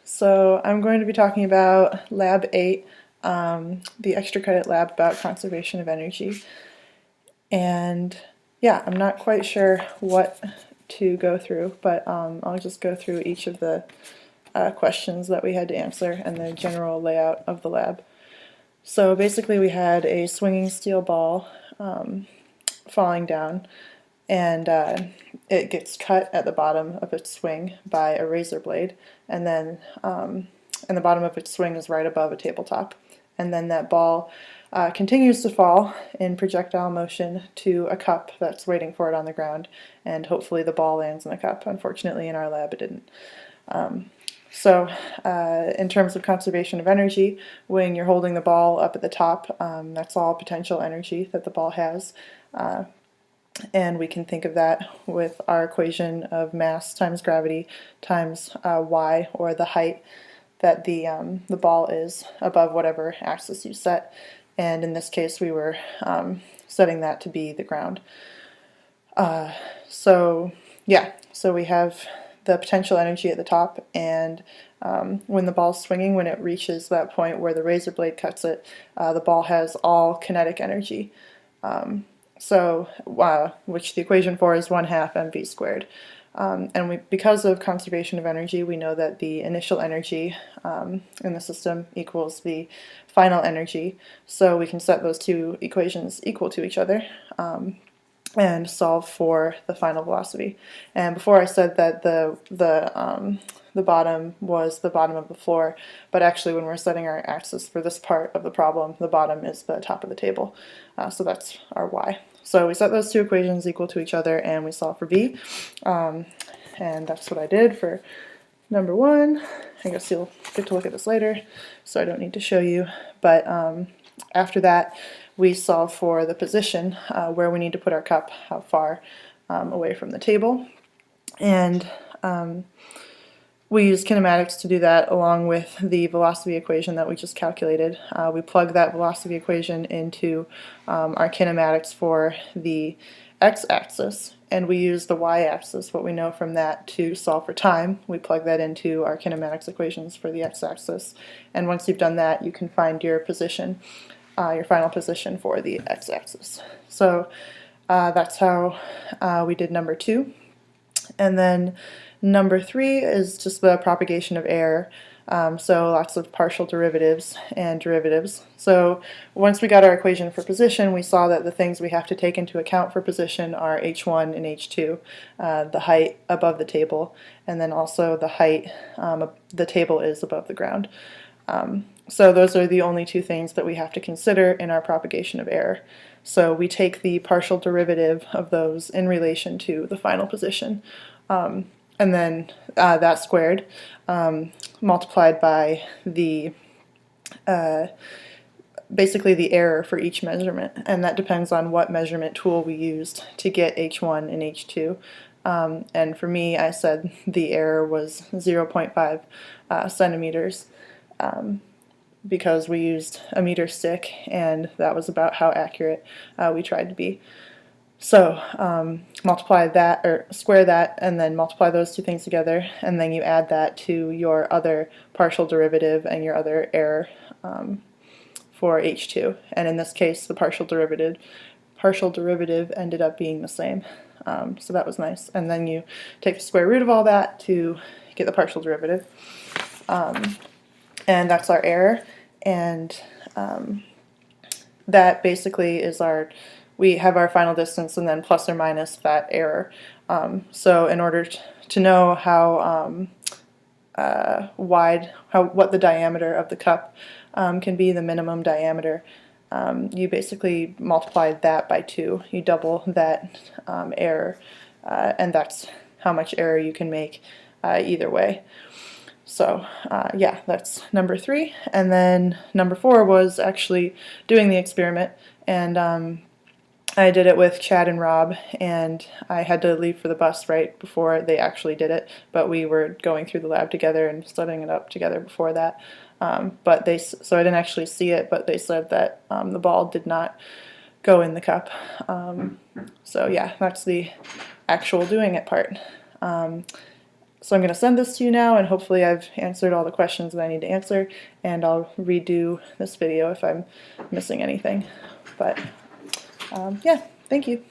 So I'm going to be talking about Lab 8, the extra credit lab about conservation of energy. And yeah, I'm not quite sure what to go through, but I'll just go through each of the questions that we had to answer and the general layout of the lab. So basically we had a swinging steel ball falling down, and it gets cut at the bottom of its swing by a razor blade, and then and the bottom of its swing is right above a tabletop. And then that ball continues to fall in projectile motion to a cup that's waiting for it on the ground, and hopefully the ball lands in the cup. Unfortunately, in our lab, it didn't. So in terms of conservation of energy, when you're holding the ball up at the top, that's all potential energy that the ball has. And we can think of that with our equation of mass times gravity times y, or the height that the ball is above whatever axis you set. And in this case, we were setting that to be the ground. So we have the potential energy at the top, and when the ball's swinging, when it reaches that point where the razor blade cuts it, the ball has all kinetic energy. Which the equation for is 1/2 mv squared. Because of conservation of energy, we know that the initial energy in the system equals the final energy, so we can set those two equations equal to each other and solve for the final velocity. And before I said that the bottom was the bottom of the floor, but actually when we're setting our axis for this part of the problem, the bottom is the top of the table. So that's our y. So we set those two equations equal to each other and we solve for b. And that's what I did for number 1. I guess you'll get to look at this later, so I don't need to show you. But after that, we solve for the position, where we need to put our cup, how far away from the table. And we use kinematics to do that, along with the velocity equation that we just calculated. We plug that velocity equation into our kinematics for the x-axis, and we use the y-axis, what we know from that, to solve for time. We plug that into our kinematics equations for the x-axis, and once you've done that, you can find your position, your final position for the x-axis. So that's how we did number 2. And then number 3 is just the propagation of error. So lots of partial derivatives and derivatives. So once we got our equation for position, we saw that the things we have to take into account for position are h1 and h2, the height above the table, and then also the height the table is above the ground. So those are the only two things that we have to consider in our propagation of error. So we take the partial derivative of those in relation to the final position. And then that squared multiplied by the basically the error for each measurement, and that depends on what measurement tool we used to get h1 and h2. And for me, I said the error was 0.5 centimeters because we used a meter stick, and that was about how accurate we tried to be. So multiply that, or square that, and then multiply those two things together, and then you add that to your other partial derivative and your other error for h2. And in this case, the partial derivative ended up being the same. So that was nice. And then you take the square root of all that to get the partial derivative. And that's our error. And that basically is we have our final distance and then plus or minus that error. So in order to know how what the diameter of the cup can be, the minimum diameter, you basically multiply that by 2. You double that error, and that's how much error you can make either way. So yeah, that's number 3. And then number 4 was actually doing the experiment, and I did it with Chad and Rob, and I had to leave for the bus right before they actually did it, but we were going through the lab together and studying it up together before that. So I didn't actually see it, but they said that the ball did not go in the cup. So yeah, that's the actual doing it part. So I'm going to send this to you now, and hopefully I've answered all the questions that I need to answer, and I'll redo this video if I'm missing anything. But yeah, thank you.